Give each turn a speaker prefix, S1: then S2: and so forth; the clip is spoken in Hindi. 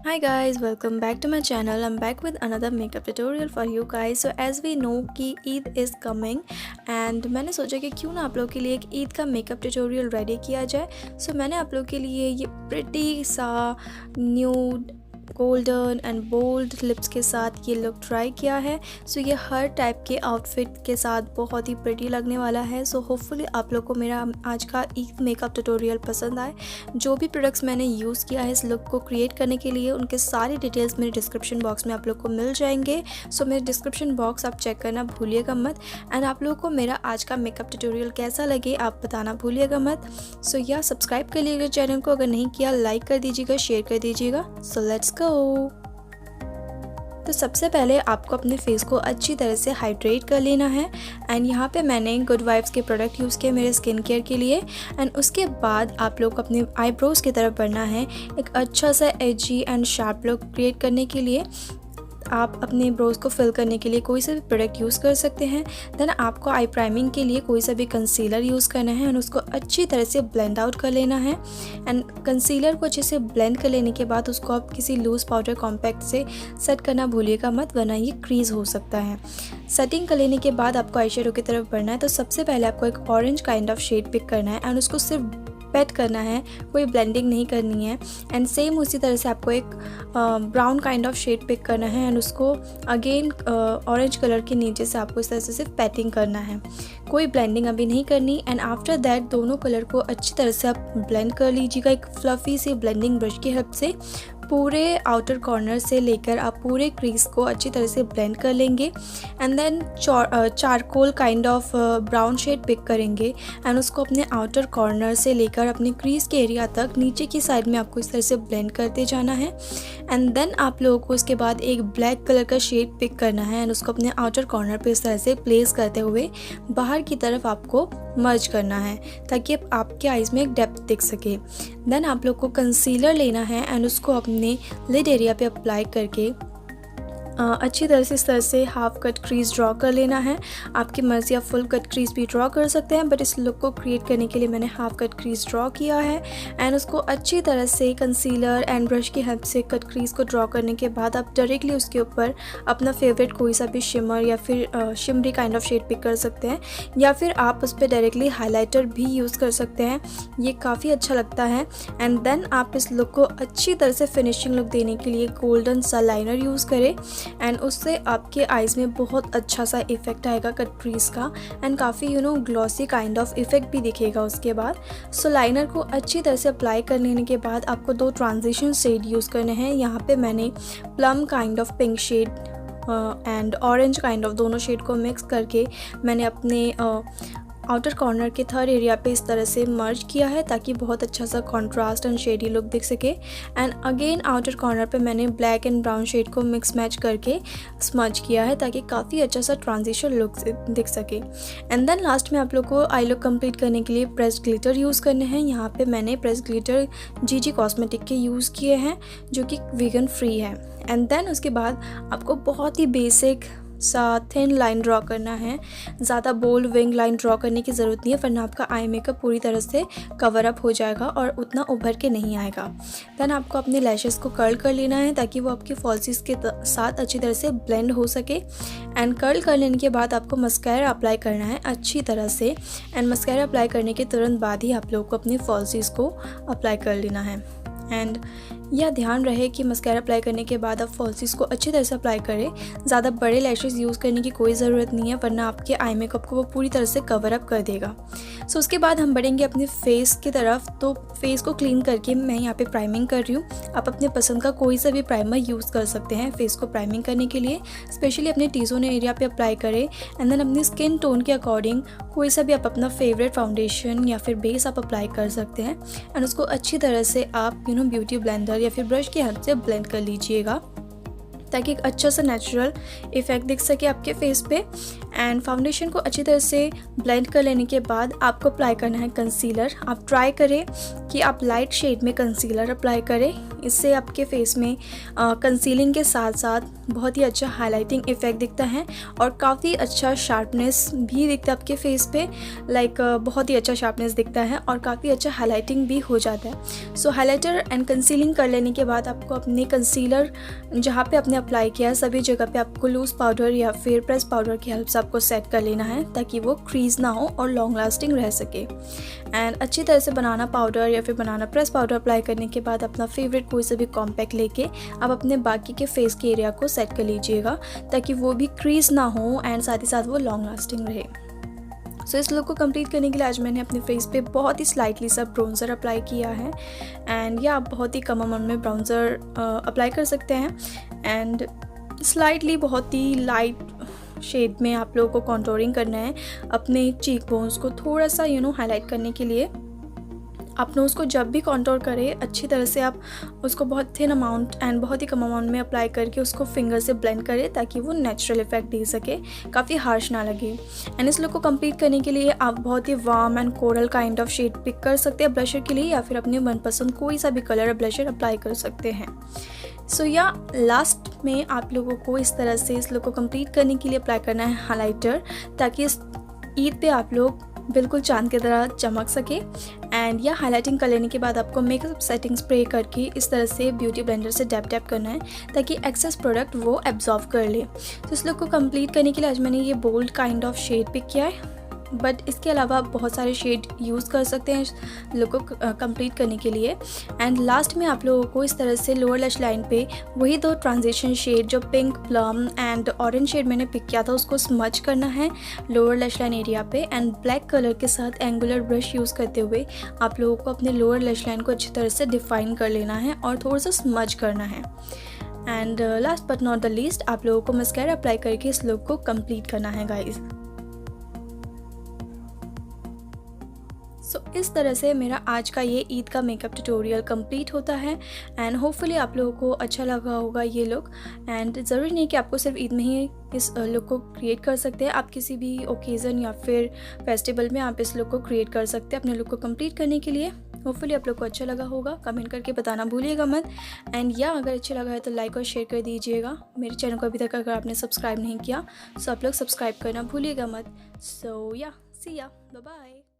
S1: Hi guys, welcome back to my channel. I'm back with another makeup tutorial for you guys. So as we know कि ईद is coming and मैंने सोचा कि क्यों ना आप लोग के लिए एक ईद का मेकअप ट्यूटोरियल रेडी किया जाए. So मैंने आप लोग के लिए ये प्रिटी सा nude golden and bold lips के साथ ये लुक ट्राई किया है. सो ये हर टाइप के आउटफिट के साथ बहुत ही प्रिटी लगने वाला है. सो होपफुली आप लोग को मेरा आज का ईद मेकअप ट्यूटोरियल पसंद आए. जो भी प्रोडक्ट्स मैंने यूज़ किया है इस लुक को क्रिएट करने के लिए उनके सारी डिटेल्स मेरे डिस्क्रिप्शन बॉक्स में आप लोग को मिल जाएंगे. सो मेरे डिस्क्रिप्शन बॉक्स आप चेक करना भूलिएगा मत. एंड आप लोगों को मेरा आज का मेकअप ट्यूटोरियल कैसा लगे आप बताना भूलिएगा मत. सो या सब्सक्राइब कर लीजिएगा चैनल को, अगर नहीं किया लाइक कर दीजिएगा, शेयर कर दीजिएगा. So let's go. तो सबसे पहले आपको अपने फेस को अच्छी तरह से हाइड्रेट कर लेना है. एंड यहाँ पे मैंने गुड वाइब्स के प्रोडक्ट यूज़ किए मेरे स्किन केयर के लिए. एंड उसके बाद आप लोग अपने आईब्रोज़ की तरफ बढ़ना है एक अच्छा सा एजी एंड शार्प लुक क्रिएट करने के लिए. आप अपने ब्रोज को फिल करने के लिए कोई सा भी प्रोडक्ट यूज़ कर सकते हैं. देन आपको आई प्राइमिंग के लिए कोई सा भी कंसीलर यूज़ करना है एंड उसको अच्छी तरह से ब्लेंड आउट कर लेना है. एंड कंसीलर को अच्छे से ब्लेंड कर लेने के बाद उसको आप किसी लूज़ पाउडर कॉम्पैक्ट से सेट करना भूलिएगा मत, वरना ये क्रीज हो सकता है. सेटिंग कर लेने के बाद आपको आई शेडो की तरफ बढ़ना है. तो सबसे पहले आपको एक orange kind of shade pick करना है एंड उसको सिर्फ पैट करना है, कोई ब्लेंडिंग नहीं करनी है. एंड सेम उसी तरह से आपको एक brown kind of shade pick करना है एंड उसको अगेन ऑरेंज कलर के नीचे से आपको इस तरह से सिर्फ पैटिंग करना है, कोई ब्लेंडिंग अभी नहीं करनी. एंड आफ्टर दैट दोनों कलर को अच्छी तरह से आप ब्लेंड कर लीजिएगा एक फ्लफ़ी सी ब्लेंडिंग ब्रश की हेल्प से. पूरे आउटर कॉर्नर से लेकर आप पूरे क्रीज को अच्छी तरह से ब्लेंड कर लेंगे. And then charcoal kind of brown shade pick करेंगे एंड उसको अपने आउटर कॉर्नर से लेकर अपने क्रीज के एरिया तक नीचे की साइड में आपको इस तरह से ब्लेंड करते जाना है. एंड देन आप लोगों को उसके बाद एक ब्लैक कलर का शेड पिक करना है एंड उसको अपने आउटर कॉर्नर पे इस तरह से प्लेस करते हुए बाहर की तरफ आपको मर्ज करना है ताकि आपके आईज़ में एक डेप्थ दिख सके. देन आप लोग को कंसीलर लेना है एंड उसको अपने लिड एरिया पे अप्लाई करके अच्छी तरह से इस तरह से हाफ कट क्रीज ड्रॉ कर लेना है. आपकी मर्ज़ी आप फुल कट क्रीज भी ड्रॉ कर सकते हैं, बट इस लुक को क्रिएट करने के लिए मैंने हाफ कट क्रीज ड्रॉ किया है. एंड उसको अच्छी तरह से कंसीलर एंड ब्रश की हेल्प से कट क्रीज को ड्रॉ करने के बाद आप डायरेक्टली उसके ऊपर अपना फेवरेट कोई सा भी शिमर या फिर shimmery kind of shade pick कर सकते हैं, या फिर आप उस पर डायरेक्टली हाईलाइटर भी यूज़ कर सकते हैं. ये काफ़ी अच्छा लगता है. एंड देन आप इस लुक को अच्छी तरह से फिनिशिंग लुक देने के लिए गोल्डन सा लाइनर यूज़ करें एंड उससे आपके आईज़ में बहुत अच्छा सा इफ़ेक्ट आएगा कट क्रीज का. एंड काफ़ी ग्लॉसी काइंड ऑफ इफ़ेक्ट भी दिखेगा उसके बाद. सो लाइनर को अच्छी तरह से अप्लाई कर लेने के बाद आपको दो ट्रांजिशन शेड यूज़ करने हैं. यहाँ पे मैंने plum kind of pink shade and orange kind of दोनों शेड को मिक्स करके मैंने अपने आउटर कॉर्नर के थर्ड एरिया पे इस तरह से मर्ज किया है ताकि बहुत अच्छा सा कॉन्ट्रास्ट एंड शेडी लुक दिख सके. एंड अगेन आउटर कॉर्नर पे मैंने ब्लैक एंड ब्राउन शेड को मिक्स मैच करके स्मज किया है ताकि काफ़ी अच्छा सा ट्रांजिशन लुक दिख सके. एंड देन लास्ट में आप लोग को आई लुक कंप्लीट करने के लिए प्रेस्ड ग्लिटर यूज़ करने हैं. यहाँ पे मैंने प्रेस्ड ग्लिटर जीजी कॉस्मेटिक के यूज़ किए हैं जो कि वीगन फ्री है. एंड देन उसके बाद आपको बहुत ही बेसिक सा थिन लाइन ड्रॉ करना है. ज़्यादा बोल्ड विंग लाइन ड्रॉ करने की ज़रूरत नहीं है, वरना आपका आई मेकअप पूरी तरह से कवर अप हो जाएगा और उतना उभर के नहीं आएगा. देन आपको अपने लैशेस को कर्ल कर लेना है ताकि वो आपके फॉल्सीज के साथ अच्छी तरह से ब्लेंड हो सके. एंड कर्ल कर लेने के बाद आपको मस्कारा अप्लाई करना है अच्छी तरह से. एंड मस्कारा अप्लाई करने के तुरंत बाद ही आप लोगों को अपने फॉल्सीज को अप्लाई कर लेना है. एंड यह ध्यान रहे कि मस्कारा अप्लाई करने के बाद आप फॉल्सीज को अच्छी तरह से अप्लाई करें. ज़्यादा बड़े लैशेस यूज़ करने की कोई ज़रूरत नहीं है, वरना आपके आई मेकअप को वो पूरी तरह से कवर अप कर देगा. सो उसके बाद हम बढ़ेंगे अपने फेस की तरफ. तो फेस को क्लीन करके मैं यहाँ पे प्राइमिंग कर रही हूँ. आप अपने पसंद का कोई सा भी प्राइमर यूज़ कर सकते हैं फेस को प्राइमिंग करने के लिए. स्पेशली अपने टी ज़ोन एरिया पे अप्लाई करें. एंड देन अपनी स्किन टोन के अकॉर्डिंग कोई सा भी आप अपना फेवरेट फाउंडेशन या फिर बेस आप अप्लाई कर सकते हैं. एंड उसको अच्छी तरह से आप ब्यूटी ब्लेंडर या फिर ब्रश की हेल्प से ब्लेंड कर लीजिएगा. ताकि एक अच्छा सा नेचुरल इफ़ेक्ट दिख सके आपके फेस पे। एंड फाउंडेशन को अच्छी तरह से ब्लेंड कर लेने के बाद आपको अप्लाई करना है कंसीलर। आप ट्राई करें कि आप लाइट शेड में कंसीलर अप्लाई करें, इससे आपके फेस में कंसीलिंग के साथ साथ बहुत ही अच्छा हाइलाइटिंग इफ़ेक्ट दिखता है और काफ़ी अच्छा शार्पनेस भी दिखता है आपके फेस पे। बहुत ही अच्छा शार्पनेस दिखता है और काफ़ी अच्छा हाइलाइटिंग भी हो जाता है। सो हाइलाइटर एंड कंसीलिंग कर लेने के बाद आपको अपने कंसीलर जहाँ पे आपने अप्लाई किया है सभी जगह पे आपको लूज़ पाउडर या फिर प्रेस पाउडर की हेल्प से आपको सेट कर लेना है ताकि वो क्रीज ना हो और लॉन्ग लास्टिंग रह सके। एंड अच्छी तरह से बनाना पाउडर या फिर बनाना प्रेस पाउडर अप्लाई करने के बाद अपना फेवरेट कोई सा भी कॉम्पैक्ट लेके आप अपने बाकी के फेस के एरिया को सेट कर लीजिएगा ताकि वो भी क्रीज ना हो एंड साथ ही साथ वो लॉन्ग लास्टिंग रहे। सो इस लुक को कंप्लीट करने के लिए आज मैंने अपने फेस पे बहुत ही स्लाइटली सा ब्राउन्जर अप्लाई किया है। एंड या आप बहुत ही कम अमाउंट में ब्राउन्जर अप्लाई कर सकते हैं। एंड स्लाइटली बहुत ही लाइट शेड में आप लोगों को कॉन्टोरिंग करना है अपने चीक बोन्स को थोड़ा सा हाईलाइट करने के लिए। आप नोज़ को जब भी कॉन्टोर करें अच्छी तरह से आप उसको बहुत थिन अमाउंट एंड बहुत ही कम अमाउंट में अप्लाई करके उसको फिंगर से ब्लेंड करें ताकि वो नेचुरल इफेक्ट दे सके, काफ़ी हार्श ना लगे। एंड इस लुक को कंप्लीट करने के लिए आप बहुत ही warm and coral kind of shade pick कर सकते हैं ब्लशर के लिए या फिर अपने मनपसंद कोई सा भी कलर ब्लशर अप्लाई कर सकते हैं। सो या लास्ट में आप लोगों को इस तरह से इस लुक को कंप्लीट करने के लिए अप्लाई करना है हाइलाइटर ताकि इस ईद पे आप लोग बिल्कुल चांद की तरह चमक सके। एंड या हाइलाइटिंग कर लेने के बाद आपको मेकअप सेटिंग स्प्रे करके इस तरह से ब्यूटी ब्लेंडर से डैप डैप करना है ताकि एक्सेस प्रोडक्ट वो एब्जॉर्व कर ले। तो इस लुक को कंप्लीट करने के लिए आज मैंने ये bold kind of shade pick किया है, बट इसके अलावा आप बहुत सारे शेड यूज़ कर सकते हैं लुक को कंप्लीट करने के लिए। एंड लास्ट में आप लोगों को इस तरह से लोअर लैश लाइन पे वही दो ट्रांजिशन शेड जो pink, plum and orange shade मैंने पिक किया था उसको स्मच करना है लोअर लैश लाइन एरिया पे। एंड ब्लैक कलर के साथ एंगुलर ब्रश यूज़ करते हुए आप लोगों को अपने लोअर लैश लाइन को अच्छी तरह से डिफाइन कर लेना है और थोड़ा सा स्मच करना है। And last but not the least आप लोगों को मस्कारा अप्लाई करके इस लुक को कंप्लीट करना है गाइज। सो इस तरह से मेरा आज का ये ईद का मेकअप ट्यूटोरियल कंप्लीट होता है। एंड होपफुली आप लोगों को अच्छा लगा होगा ये लुक। एंड ज़रूरी नहीं कि आपको सिर्फ ईद में ही इस लुक को क्रिएट कर सकते हैं, आप किसी भी ओकेज़न या फिर फेस्टिवल में आप इस लुक को क्रिएट कर सकते हैं अपने लुक को कंप्लीट करने के लिए। होपफुली आप लोग को अच्छा लगा होगा, कमेंट करके बताना भूलिएगा मत। एंड या अगर अच्छा लगा है तो लाइक और शेयर कर दीजिएगा। मेरे चैनल को अभी तक अगर आपने सब्सक्राइब नहीं किया तो आप लोग सब्सक्राइब करना भूलिएगा मत। सो या सी या, बाय बाय।